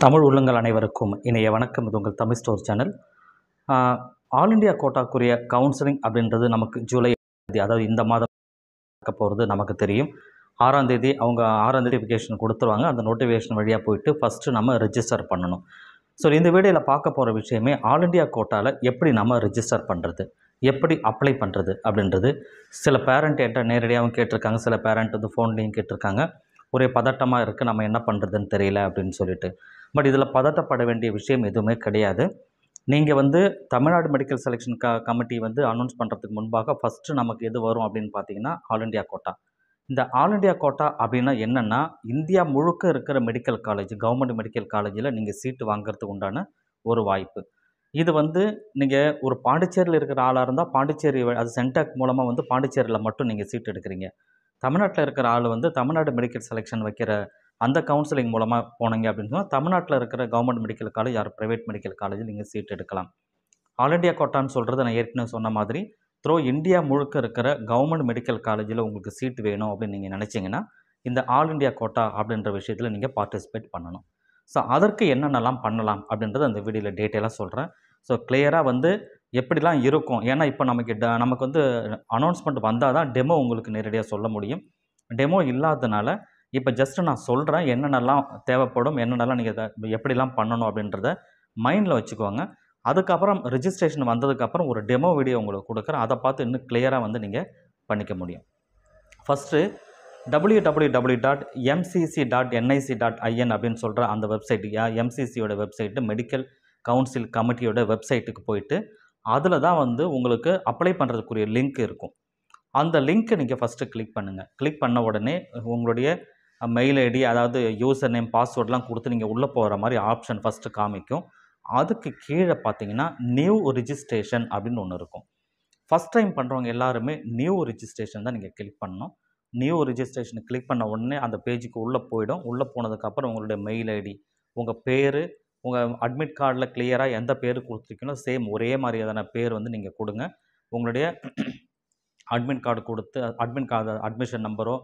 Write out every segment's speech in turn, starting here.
தமிழ் உள்ளங்கள் அனைவருக்கும் இணைய வணக்கம். இது உங்கள் Tamil store channel. All India கோட்டாக்குரிய கவுன்சிலிங் அப்படின்றது நமக்கு ஜூலை, அதாவது இந்த மாதம் நடக்க போகிறது நமக்கு தெரியும். 6ஆம் தேதி அவங்க 6ஆம் தேதி நோட்டிஃபிகேஷன் கொடுத்துருவாங்க. அந்த நோட்டிஃபிகேஷன் வழியாக போயிட்டு ஃபஸ்ட்டு நம்ம ரெஜிஸ்டர் பண்ணணும். ஸோ இந்த வீடியோவில் பார்க்க போகிற விஷயமே ஆல் இண்டியா கோட்டாவில் எப்படி நம்ம ரெஜிஸ்டர் பண்ணுறது, எப்படி அப்ளை பண்ணுறது அப்படின்றது. சில பேரண்ட் என்கிட்ட நேரடியாகவும் கேட்டிருக்காங்க, சில பேரண்ட் வந்து ஃபோன்லேயும் கேட்டிருக்காங்க. ஒரே பதட்டமாக இருக்குது, நம்ம என்ன பண்ணுறதுன்னு தெரியல அப்படின்னு சொல்லிட்டு. பட் இதில் பதட்டப்பட வேண்டிய விஷயம் எதுவுமே கிடையாது. நீங்கள் வந்து தமிழ்நாடு மெடிக்கல் செலெக்ஷன் கமிட்டி வந்து அனௌன்ஸ் பண்ணுறதுக்கு முன்பாக ஃபஸ்ட்டு நமக்கு எது வரும் அப்படின்னு பார்த்தீங்கன்னா ஆல் இண்டியா கோட்டா. இந்த ஆல் இண்டியா கோட்டா அப்படின்னா என்னென்னா, இந்தியா முழுக்க இருக்கிற மெடிக்கல் காலேஜ், கவர்மெண்ட் மெடிக்கல் காலேஜில் நீங்கள் சீட்டு வாங்குறதுக்கு உண்டான ஒரு வாய்ப்பு. இது வந்து நீங்கள் ஒரு பாண்டிச்சேரியில் இருக்கிற ஆளாக இருந்தால் பாண்டிச்சேரி அது சென்டாக் மூலமாக வந்து பாண்டிச்சேரியில் மட்டும் நீங்கள் சீட் எடுக்கிறீங்க. தமிழ்நாட்டில் இருக்கிற ஆள் வந்து தமிழ்நாடு மெடிக்கல் செலெக்ஷன் வைக்கிற அந்த கவுன்சிலிங் மூலமாக போனீங்க அப்படின்னு சொன்னால் தமிழ்நாட்டில் இருக்கிற government medical college or private medical காலேஜில் நீங்கள் சீட் எடுக்கலாம். ஆல் இண்டியா கோட்டான்னு சொல்கிறது நான் ஏற்கனவே சொன்ன மாதிரி இந்தியா முழுக்க இருக்கிற கவர்மெண்ட் மெடிக்கல் காலேஜில் உங்களுக்கு சீட் வேணும் அப்படின்னு நீங்கள் நினச்சிங்கன்னா இந்த ஆல் இண்டியா கோட்டா அப்படின்ற விஷயத்தில் நீங்கள் பார்ட்டிசிபேட் பண்ணணும். ஸோ அதற்கு என்னென்னலாம் பண்ணலாம் அப்படின்றத அந்த வீடியோவில் டீட்டெயிலாக சொல்கிறேன். ஸோ கிளியராக வந்து எப்படிலாம் இருக்கும், ஏன்னா இப்போ நமக்கு வந்து அனௌன்ஸ்மெண்ட் வந்தால் தான் டெமோ உங்களுக்கு நேரடியாக சொல்ல முடியும். டெமோ இல்லாததுனால இப்போ ஜஸ்ட்டு நான் சொல்கிறேன் என்னென்னலாம் தேவைப்படும், என்னென்னலாம் நீங்கள் எப்படிலாம் பண்ணணும் அப்படின்றத மைண்டில் வச்சுக்கோங்க. அதுக்கப்புறம் ரிஜிஸ்ட்ரேஷன் வந்ததுக்கப்புறம் ஒரு டெமோ வீடியோ உங்களுக்கு கொடுக்குறேன். அதை பார்த்து இன்னும் கிளியராக வந்து நீங்கள் பண்ணிக்க முடியும். ஃபஸ்ட்டு www.mcc.nic.in அப்படின்னு சொல்கிற அந்த வெப்சைட், எம்சிசியோட வெப்சைட்டு, மெடிக்கல் கவுன்சில் கமிட்டியோட வெப்சைட்டுக்கு போயிட்டு அதில் தான் வந்து உங்களுக்கு அப்ளை பண்ணுறதுக்குரிய லிங்க் இருக்கும். அந்த லிங்க்கை நீங்கள் ஃபஸ்ட்டு கிளிக் பண்ணுங்கள். கிளிக் பண்ண உடனே உங்களுடைய மெயில் ஐடி, அதாவது யூசர் நேம், பாஸ்வேர்ட்லாம் கொடுத்து நீங்கள் உள்ளே போகிற மாதிரி ஆப்ஷன் ஃபஸ்ட்டு காமிக்கும். அதுக்கு கீழே பார்த்தீங்கன்னா நியூ ரிஜிஸ்ட்ரேஷன் அப்படின்னு ஒன்று இருக்கும். ஃபஸ்ட் டைம் பண்ணுறவங்க எல்லாருமே நியூ ரிஜிஸ்ட்ரேஷன் தான் நீங்கள் கிளிக் பண்ணணும். நியூ ரிஜிஸ்ட்ரேஷனை கிளிக் பண்ண உடனே அந்த பேஜுக்கு உள்ளே போயிடும். உள்ளே போனதுக்கப்புறம் உங்களுடைய மெயில் ஐடி, உங்கள் பேர், உங்கள் அட்மிட் கார்டில் கிளியராக எந்த பேர் கொடுத்துருக்கீங்களோ சேம் ஒரே மாதிரியான பேர் வந்து நீங்கள் கொடுங்க. உங்களுடைய அட்மிட் கார்டு கொடுத்து அட்மிட் கார்டு அட்மிஷன் நம்பரோ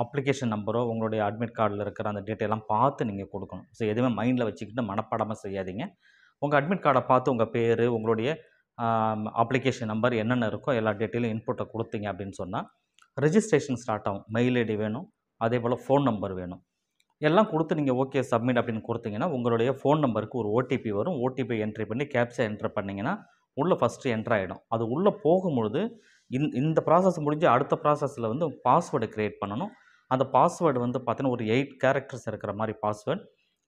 அப்ளிகேஷன் நம்பரோ உங்களுடைய அட்மிட் கார்டில் இருக்கிற அந்த டீட்டெயிலாம் பார்த்து நீங்கள் கொடுக்கணும். ஸோ எதுவுமே மைண்டில் வச்சுக்கிட்டு மனப்பாடமாக செய்யாதீங்க. உங்கள் அட்மிட் கார்டை பார்த்து உங்கள் பேர், உங்களுடைய அப்ளிகேஷன் நம்பர் என்னென்ன இருக்கோ எல்லா டீட்டெயிலும் இன்புட்டை கொடுத்தீங்க அப்படின்னு சொன்னால் ரெஜிஸ்ட்ரேஷன் ஸ்டார்ட் ஆகும். மெயில் ஐடி வேணும், அதே போல் ஃபோன் நம்பர் வேணும். எல்லாம் கொடுத்து நீங்கள் ஓகே சப்மிட் அப்படின்னு கொடுத்தீங்கன்னா உங்களுடைய ஃபோன் நம்பருக்கு ஒரு ஓடிபி வரும். ஓடிபி என்ட்ரி பண்ணி கேப்சா என்ட்ரு பண்ணிங்கன்னா உள்ளே ஃபஸ்ட்டு என்ட்ரு ஆகிடும். அது உள்ளே போகும்பொழுது இந்த ப்ராசஸ் முடிஞ்சு அடுத்த ப்ராசஸில் வந்து பாஸ்வேர்டு க்ரியேட் பண்ணணும். அந்த பாஸ்வேர்டு வந்து பார்த்தீங்கன்னா ஒரு 8 கேரக்டர்ஸ் இருக்கிற மாதிரி பாஸ்வேர்டு.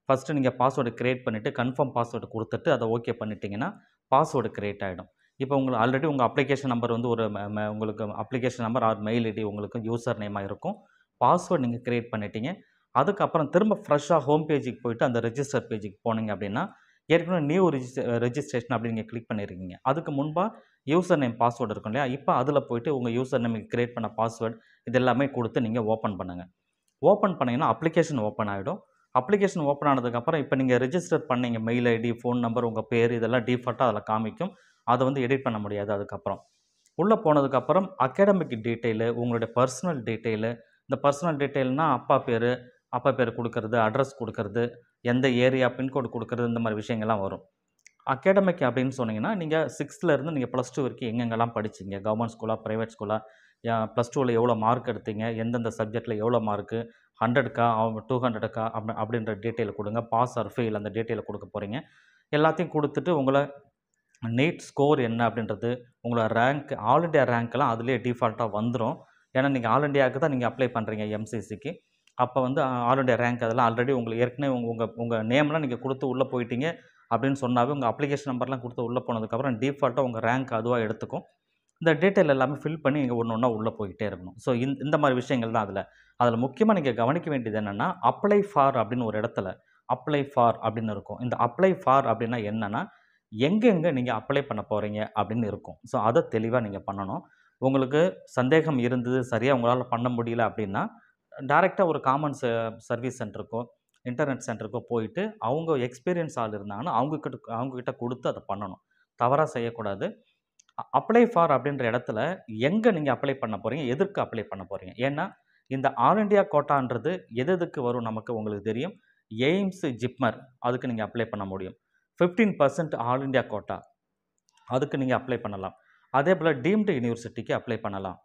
ஃபஸ்ட்டு நீங்கள் பாஸ்வேர்டு க்ரியேட் பண்ணிவிட்டு கன்ஃபார்ம் பாஸ்வேர்டு கொடுத்துட்டு அதை ஓகே பண்ணிட்டீங்கன்னா பாஸ்வேர்டு க்ரியேட் ஆகிடும். இப்போ உங்களுக்கு ஆல்ரெடி உங்கள் அப்ளிகேஷன் நம்பர் வந்து ஒரு உங்களுக்கு application number or mail ID உங்களுக்கு யூசர் நேமாக இருக்கும். பாஸ்வேர்டு நீங்கள் க்ரியேட் பண்ணிட்டீங்க. அதுக்கப்புறம் திரும்ப ஃப்ரெஷ்ஷாக ஹோம் பேஜுக்கு போய்ட்டு அந்த ரெஜிஸ்டர் பேஜுக்கு போனீங்க அப்படின்னா ஏற்கனவே நியூ ரெஜிஸ்ட்ரேஷன் அப்படி நீங்கள் கிளிக் பண்ணியிருக்கீங்க. அதுக்கு முன்பாக யூசர் நேம் பாஸ்வேர்டு இருக்கும் இல்லையா, இப்போ அதில் போய்ட்டு உங்கள் யூசர் நேம் க்ரியேட் பண்ண பாஸ்வேர்டு இது எல்லாமே கொடுத்து நீங்கள் ஓப்பன் பண்ணுங்கள். ஓப்பன் பண்ணிங்கன்னா அப்ளிகேஷன் ஓப்பன் ஆகிடும். அப்ளிகேஷன் ஓப்பன் ஆனதுக்கப்புறம் இப்போ நீங்கள் ரெஜிஸ்டர் பண்ணீங்க மெயில் ஐடி, ஃபோன் நம்பர், உங்கள் பேர் இதெல்லாம் டிஃபால்ட்டாக அதில் காமிக்கும். அதை வந்து எடிட் பண்ண முடியாது. அதுக்கப்புறம் உள்ளே போனதுக்கப்புறம் அகாடமிக் டீட்டெயிலு, உங்களுடைய பர்சனல் டீட்டெயிலு, இந்த பர்சனல் டீட்டெயில்னால் அப்பா பேர் கொடுக்கறது, அட்ரஸ் கொடுக்கறது, எந்த ஏரியா பின்கோடு கொடுக்கறது, இந்த மாதிரி விஷயங்கள்லாம் வரும். அகாடமிக் அப்படின்னு சொன்னீங்கன்னா நீங்கள் 6th நீங்கள் +2 வரைக்கும் எங்கெங்கெல்லாம் படிச்சிங்க, கவர்மெண்ட் ஸ்கூலா, ப்ரைவேட் ஸ்கூலா, +2வில் எவ்வளோ மார்க் எடுத்தீங்க, எந்தெந்த சப்ஜெக்டில் எவ்வளோ மார்க்கு, 100க்கா 200க்கா அப்படின்ற டீட்டெயில் கொடுங்க. பாஸ் ஆர் ஃபெயில் அந்த டீட்டெயிலை கொடுக்க போகிறீங்க. எல்லாத்தையும் கொடுத்துட்டு உங்களை நீட் ஸ்கோர் என்ன அப்படின்றது, உங்களோட ரேங்க், ஆல் இண்டியா ரேங்க்லாம் அதிலே டிஃபால்ட்டாக வந்துடும். ஏன்னா நீங்கள் ஆல் இண்டியாவுக்கு தான் நீங்கள் அப்ளை பண்ணுறீங்க எம்சிசிக்கு. அப்போ வந்து ஆல் இண்டியா ரேங்க் அதெல்லாம் ஆல்ரெடி உங்களுக்கு ஏற்கனவே உங்கள் நேம்லாம் நீங்கள் கொடுத்து உள்ளே போயிட்டீங்க அப்படின்னு சொன்னாவே உங்கள் அப்ளிகேஷன் நம்பர்லாம் கொடுத்து உள்ளே போனதுக்கப்புறம் டிஃபால்ட்டாக உங்கள் ரேங்க் அதுவாக எடுத்துக்கும். இந்த டீட்டெயில் எல்லாமே ஃபில் பண்ணி நீங்கள் ஒன்று ஒன்றா உள்ளே போய்கிட்டே இருக்கணும். ஸோ இந்த மாதிரி விஷயங்கள் தான் அதில் முக்கியமாக நீங்கள் கவனிக்க வேண்டியது என்னென்னா அப்ளை ஃபார் அப்படின்னு ஒரு இடத்துல அப்ளை ஃபார் அப்படின்னு இருக்கும். இந்த அப்ளை ஃபார் அப்படின்னா என்னென்னா எங்கெங்கே நீங்கள் அப்ளை பண்ண போகிறீங்க அப்படின்னு இருக்கும். ஸோ அதை தெளிவாக நீங்கள் பண்ணணும். உங்களுக்கு சந்தேகம் இருந்தது, சரியாக உங்களால் பண்ண முடியல அப்படின்னா டைரெக்டாக ஒரு காமன் சர்வீஸ் சென்டருக்கோ இன்டர்நெட் சென்டருக்கோ போயிட்டு அவங்க எக்ஸ்பீரியன்ஸ் ஆள் இருந்தாங்கன்னா அவங்கக்கிட்ட கொடுத்து அதை பண்ணணும். தவறாக செய்யக்கூடாது. அப்ளை ஃபார் அப்படின்ற இடத்துல எங்கே நீங்கள் அப்ளை பண்ண போகிறீங்க, எதற்கு அப்ளை பண்ண போகிறீங்க. ஏன்னா இந்த ஆல் இண்டியா கோட்டான்றது எதுக்கு வரும் நமக்கு உங்களுக்கு தெரியும். எய்ம்ஸ், ஜிப்மர் அதுக்கு நீங்கள் அப்ளை பண்ண முடியும். 15% ஆல் இண்டியா கோட்டா அதுக்கு நீங்கள் அப்ளை பண்ணலாம். அதே போல் டீம்டு யூனிவர்சிட்டிக்கு அப்ளை பண்ணலாம்.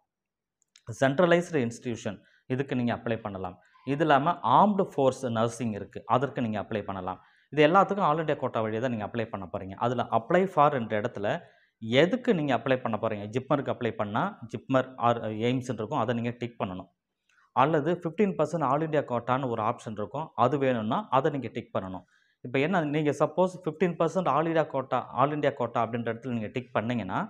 சென்ட்ரலைஸ்டு இன்ஸ்டிடியூஷன் இதுக்கு நீங்கள் அப்ளை பண்ணலாம். இது இல்லாமல் ஆர்ம்டு ஃபோர்ஸ் நர்சிங் இருக்குது, அதற்கு நீங்கள் அப்ளை பண்ணலாம். இது எல்லாத்துக்கும் ஆல் இண்டியா கோட்டா வழியாக தான் நீங்கள் அப்ளை பண்ண போகிறீங்க. அதில் அப்ளை ஃபார் என்ற இடத்துல எதுக்கு நீங்கள் அப்ளை பண்ண போகிறீங்க, ஜிப்மருக்கு அப்ளை பண்ணால் ஜிப்மர் ஆர் எய்ம்ஸ்ன்னு இருக்கும், அதை நீங்கள் டிக் பண்ணணும். அல்லது 15% ஆல் இண்டியா கோட்டான்னு ஒரு ஆப்ஷன் இருக்கும், அது வேணும்னா அதை நீங்கள் டிக் பண்ணணும். இப்போ என்ன, நீங்கள் சப்போஸ் 15% ஆல் இண்டியா கோட்டா அப்படின்ற இடத்துல நீங்கள் டிக் பண்ணிங்கன்னா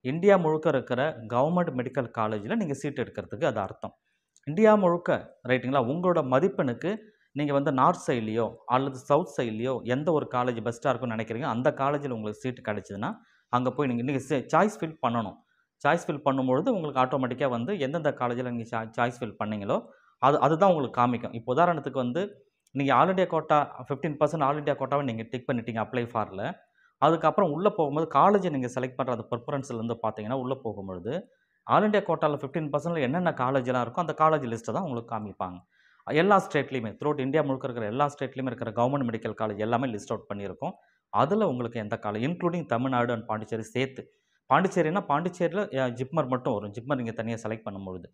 இந்தியா முழுக்க இருக்கிற கவர்மெண்ட் மெடிக்கல் காலேஜில் நீங்கள் சீட் எடுக்கிறதுக்கு அது அர்த்தம். இந்தியா முழுக்க ரைட்டுங்களா, உங்களோட மதிப்பெண்ணுக்கு நீங்கள் வந்து நார்த் சைட்லேயோ அல்லது சவுத் சைட்லேயோ எந்த ஒரு காலேஜ் பெஸ்ட்டாக இருக்கும்னு நினைக்கிறீங்க அந்த காலேஜில் உங்களுக்கு சீட்டு கிடச்சிதுன்னா அங்கே போய் நீங்கள் சாய்ஸ் ஃபில் பண்ணணும். சாய்ஸ் ஃபில் பண்ணும்பொழுது உங்களுக்கு ஆட்டோமேட்டிக்காக வந்து எந்தெந்த காலேஜில் நீங்கள் சாய்ஸ் ஃபில் பண்ணீங்களோ அதுதான் உங்களுக்கு காமிக்கும். இப்போ உதாரணத்துக்கு வந்து நீங்கள் all India quota 15% all India கோட்டாவை நீங்கள் டிக் பண்ணிட்டீங்க அப்ளை ஃபாரில். அதுக்கப்புறம் உள்ளே போகும்போது காலேஜை நீங்கள் செலக்ட் பண்ணுற அந்த ப்ரிஃபரன்ஸ்லேருந்து பார்த்தீங்கன்னா உள்ளே போகும்பொழுது ஆல் இண்டியா கோட்டாவில் 15% என்னென்ன காலேஜெலாம் இருக்கோ அந்த காலேஜ் லிஸ்ட்டை தான் உங்களுக்கு காமிப்பாங்க. எல்லா ஸ்டேட்லேயுமே த்ரூஅவுட் இந்தியா முழுக்க இருக்கிற எல்லா ஸ்டேட்லேயுமே இருக்கிற கவர்மெண்ட் மெடிக்கல் காலேஜ் எல்லாமே லிஸ்ட் அவுட் பண்ணியிருக்கோம். அதில் உங்களுக்கு எந்த college including Tamil Nadu and Pondicherry சேர்த்து. பாண்டிச்சேரினா பாண்டிச்சேரியில் ஜிப்மர் மட்டும் வரும், ஜிப்மர் நீங்கள் தனியாக செலக்ட் பண்ணும்பொழுது.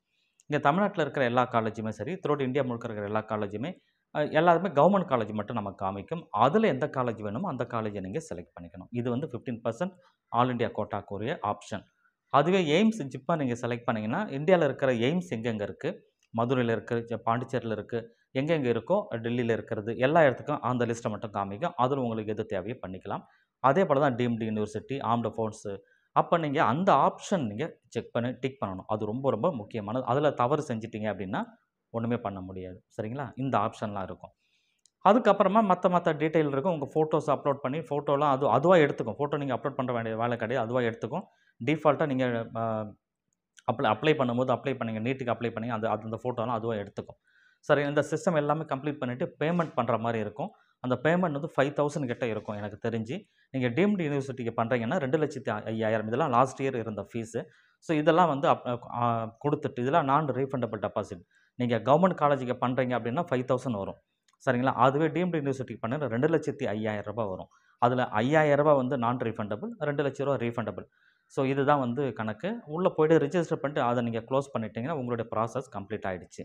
இங்கே தமிழ்நாட்டில் இருக்கிற எல்லா காலேஜுமே சரி, த்ரூஅவுட் இந்தியா முழுக்க இருக்கிற எல்லா காலேஜுமே எல்லாருமே கவர்மெண்ட் காலேஜ் மட்டும் நமக்கு காமிக்கும். அதில் எந்த காலேஜ் வேணுமோ அந்த காலேஜை நீங்கள் செலக்ட் பண்ணிக்கணும். இது வந்து 15% ஆல் இண்டியா கோட்டாக்குரிய ஆப்ஷன். அதுவே எய்ம்ஸ், ஜிப்மர் நீங்கள் செலக்ட் பண்ணிங்கன்னா இந்தியாவில் இருக்கிற எய்ம்ஸ் எங்கெங்கே இருக்குது, மதுரையில் இருக்குது, பாண்டிச்சேரியில் இருக்குது, எங்கெங்கே இருக்கோ டெல்லியில் இருக்கிறது எல்லா இடத்துக்கும் அந்த லிஸ்ட்டை மட்டும் காமிக்கும். அதில் உங்களுக்கு எது தேவையோ பண்ணிக்கலாம். அதே போல் தான் டீம்டு யூனிவர்சிட்டி, ஆர்ம்டு ஃபோர்ஸு, அப்போ நீங்கள் அந்த ஆப்ஷன் நீங்கள் செக் பண்ணி டிக் பண்ணணும். அது ரொம்ப ரொம்ப முக்கியமானது. அதில் தவறு செஞ்சிட்டிங்க அப்படின்னா ஒன்றுமே பண்ண முடியாது. சரிங்களா, இந்த ஆப்ஷன்லாம் இருக்கும். அதுக்கப்புறமா மற்ற டீட்டெயில் இருக்கும். உங்கள் ஃபோட்டோஸ் அப்லோட் பண்ணி ஃபோட்டோலாம் அதுவாக எடுத்துக்கும். ஃபோட்டோ நீங்கள் அப்லோட் பண்ண வேண்டிய வேலை கிடையாது, அதுவாக எடுத்துக்கும். டிஃபால்ட்டாக நீங்கள் அப்ளை பண்ணும்போது அப்ளை பண்ணீங்க, நீட்டுக்கு அப்ளை பண்ணீங்க, அந்த ஃபோட்டோலாம் அதுவாக எடுத்துக்கும். சரி, இந்த சிஸ்டம் எல்லாமே கம்ப்ளீட் பண்ணிவிட்டு பேமெண்ட் பண்ணுற மாதிரி இருக்கும். அந்த பேமெண்ட் வந்து 5000 கிட்ட இருக்கும் எனக்கு தெரிஞ்சு. நீங்கள் டீம்டு யூனிவர்சிட்டிக்கு பண்ணுறீங்கன்னா 2,05,000 இதெல்லாம் லாஸ்ட் இயர் இருந்த ஃபீஸு. ஸோ இதெல்லாம் வந்து கொடுத்துட்டு இதெல்லாம் நான் ரீஃபண்டபிள் டெபாசிட். நீங்கள் கவர்மெண்ட் காலேஜுக்கு பண்ணுறீங்க அப்படின்னா 5000 வரும். சரிங்களா, அதுவே டீம்டு யூனிவர்சிட்டிக்கு பண்ண 2,05,000 வரும். அதில் 5,000 வந்து நான் ரீஃபண்டபிள், 2,00,000 ரீஃபண்டபிள். ஸோ இதுதான் வந்து கணக்கு. உள்ளே போய்ட்டு ரிஜிஸ்டர் பண்ணிட்டு அதை நீங்கள் க்ளோஸ் பண்ணிட்டீங்கன்னா உங்களுடைய ப்ராசஸ் கம்ப்ளீட் ஆகிடுச்சு.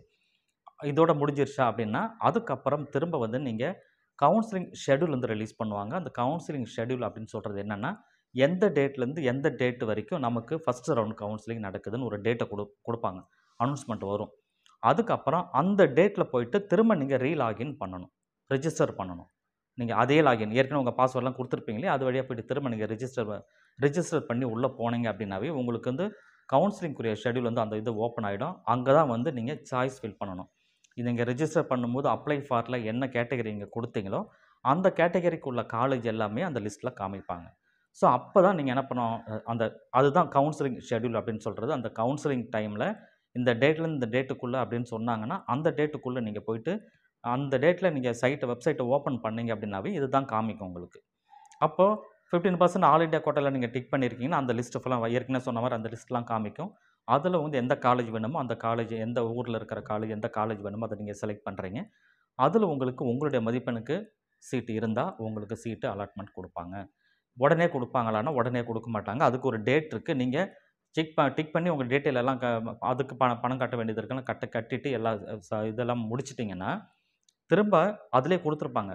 இதோட முடிஞ்சிருச்சா அப்படின்னா அதுக்கப்புறம் திரும்ப வந்து நீங்கள் கவுன்சிலிங் ஷெட்யூல் வந்து ரிலீஸ் பண்ணுவாங்க. அந்த கவுன்சிலிங் ஷெட்யூல் அப்படின்னு சொல்கிறது என்னென்னா எந்த டேட்லேருந்து எந்த டேட் வரைக்கும் நமக்கு ஃபஸ்ட் ரவுண்ட் கவுன்சிலிங் நடக்குதுன்னு ஒரு டேட்டை கொடுப்பாங்க, அனௌன்ஸ்மெண்ட் வரும். அதுக்கப்புறம் அந்த டேட்டில் போயிட்டு திரும்ப நீங்கள் ரீலாகின் பண்ணணும், ரிஜிஸ்டர் பண்ணணும். நீங்கள் அதே லாகின் ஏற்கனவே உங்கள் பாஸ்வேர்ட்லாம் கொடுத்துருப்பீங்களே அது வழியாக போய்ட்டு திரும்ப நீங்கள் ரிஜிஸ்டர் பண்ணி உள்ளே போனீங்க அப்படின்னாவே உங்களுக்கு வந்து கவுன்சிலிங்குரிய ஷெட்யூல் வந்து அந்த இது ஓப்பன் ஆகிடும். அங்கே தான் வந்து நீங்கள் சாய்ஸ் ஃபில் பண்ணணும். இது நீங்கள் ரிஜிஸ்டர் பண்ணும்போது அப்ளை ஃபாரில் என்ன கேட்டகரி நீங்கள் கொடுத்தீங்களோ அந்த கேட்டகரிக்கு உள்ள காலேஜ் எல்லாமே அந்த லிஸ்ட்டில் காமிப்பாங்க. ஸோ அப்போ தான் நீங்கள் என்ன பண்ணணும், அதுதான் கவுன்சிலிங் ஷெட்யூல் அப்படின்னு சொல்கிறது. அந்த கவுன்சிலிங் டைமில் இந்த டேட்லேருந்து இந்த டேட்டுக்குள்ளே அப்படின்னு சொன்னாங்கன்னா அந்த டேட்டுக்குள்ளே நீங்கள் போயிட்டு அந்த டேட்டில் நீங்கள் வெப்சைட்டை ஓப்பன் பண்ணீங்க அப்படின்னாவே இதுதான் காமிக்கும் உங்களுக்கு. அப்போது 15% ஆல் இண்டியா கோட்டாவில் நீங்கள் டிக் பண்ணியிருக்கீங்கன்னா அந்த லிஸ்ட்டு ஃபுல்லாக ஏற்கனவே சொன்ன மாதிரி அந்த லிஸ்ட்லாம் காமிக்கும். அதில் வந்து எந்த காலேஜ் வேணுமோ அந்த காலேஜ், எந்த ஊரில் இருக்கிற காலேஜ், எந்த காலேஜ் வேணுமோ அதை நீங்கள் செலக்ட் பண்ணுறீங்க. அதில் உங்களுக்கு உங்களுடைய மதிப்பெண்ணுக்கு சீட்டு இருந்தால் உங்களுக்கு சீட்டு அலாட்மெண்ட் கொடுப்பாங்க. உடனே கொடுப்பாங்களான்னா உடனே கொடுக்க மாட்டாங்க. அதுக்கு ஒரு டேட் இருக்குது. நீங்கள் டிக் பண்ணி உங்கள் டீட்டெயில் எல்லாம் அதுக்கு பணம் கட்ட வேண்டியது இருக்குன்னு கட்டிட்டு இதெல்லாம் முடிச்சிட்டிங்கன்னா திரும்ப அதிலே கொடுத்துருப்பாங்க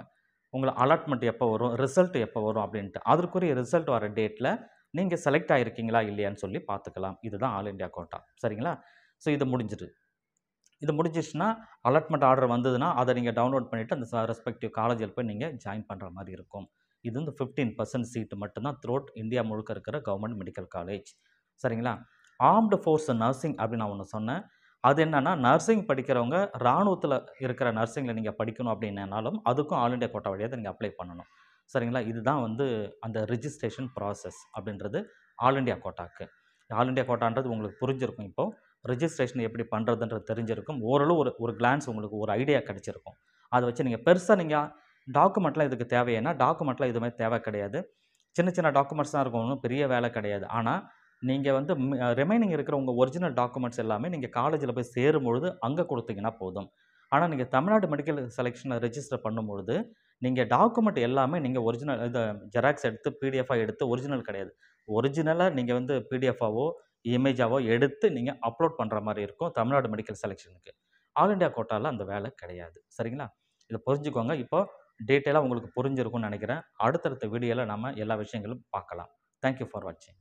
உங்களுக்கு அலாட்மெண்ட் எப்போ வரும், ரிசல்ட் எப்போ வரும் அப்படின்ட்டு. அதற்குரிய ரிசல்ட் வர டேட்டில் நீங்கள் செலக்ட் ஆகிருக்கீங்களா இல்லையான்னு சொல்லி பார்த்துக்கலாம். இதுதான் ஆல் இண்டியா கோட்டா. சரிங்களா, ஸோ இது முடிஞ்சிச்சுன்னா அலாட்மெண்ட் ஆர்டர் வந்ததுன்னா அதை நீங்கள் டவுன்லோட் பண்ணிவிட்டு அந்த ரெஸ்பெக்டிவ் காலேஜில் போய் நீங்கள் ஜாயின் பண்ணுற மாதிரி இருக்கும். இது வந்து 15% சீட்டு மட்டும்தான் த்ரூஅவுட் இந்தியா முழுக்க இருக்கிற கவர்மெண்ட் மெடிக்கல் காலேஜ். சரிங்களா, ஆர்ம்டு ஃபோர்ஸ் நர்சிங் அப்படின்னு நான் ஒன்று சொன்னேன். அது என்னென்னா நர்சிங் படிக்கிறவங்க இராணுவத்தில் இருக்கிற நர்சிங்கில் நீங்கள் படிக்கணும் அப்படின்னாலும் அதுக்கும் ஆல் இண்டியா கோட்டா வழியாக நீங்கள் அப்ளை பண்ணணும். சரிங்களா, இதுதான் வந்து அந்த ரிஜிஸ்ட்ரேஷன் ப்ராசஸ் அப்படின்றது ஆல் இண்டியா கோட்டாக்கு. ஆல் இண்டியா கோட்டான்றது உங்களுக்கு புரிஞ்சிருக்கும். இப்போது ரிஜிஸ்ட்ரேஷன் எப்படி பண்ணுறதுன்றது தெரிஞ்சிருக்கும். ஓரளவு ஒரு கிளான்ஸ் உங்களுக்கு ஒரு ஐடியா கிடச்சிருக்கும். அதை வச்சு நீங்கள் பெருசாக நீங்கள் டாக்குமெண்ட்லாம் இதுக்கு தேவைன்னா டாக்குமெண்ட்லாம் எதுவுமே தேவை கிடையாது. சின்ன டாக்குமெண்ட்ஸ் தான் இருக்கும், ஒன்றும் பெரிய வேலை கிடையாது. ஆனால் நீங்கள் வந்து ரிமைனிங் இருக்கிற உங்கள் ஒரிஜினல் டாக்குமெண்ட்ஸ் எல்லாமே நீங்கள் காலேஜில் போய் சேரும்பொழுது அங்கே கொடுத்தீங்கன்னா போதும். ஆனா, நீங்க தமிழ்நாடு மெடிக்கல் செலக்ஷன்ல ரெஜிஸ்டர் பண்ணும்பொழுது, நீங்க டாக்குமெண்ட் எல்லாமே நீங்க ஒரிஜினல் ஜெராக்ஸ் எடுத்து பிடிஎஃப்பா எடுத்து ஒரிஜினல் கிடையாது. ஒரிஜினலா நீங்க வந்து பிடிஎஃப்பாவோ, இமேஜாவோ எடுத்து நீங்க அப்லோட் பண்ற மாரி இருக்கும் தமிழ்நாடு மெடிக்கல் செலக்ஷனுக்கு. ஆல் இண்டியா கோட்டால அந்த வேலை கிடையாது. சரிங்களா? இத புரிஞ்சுக்கோங்க. இப்போ டீட்டெயிலா உங்களுக்கு புரிஞ்சிருக்கும்னு நெனைக்கிறேன். அடுத்தடுத்த வீடியோல நாம எல்லா விஷயங்களும் பார்க்கலாம். தேங்க் யூ ஃபார் வாட்சிங்.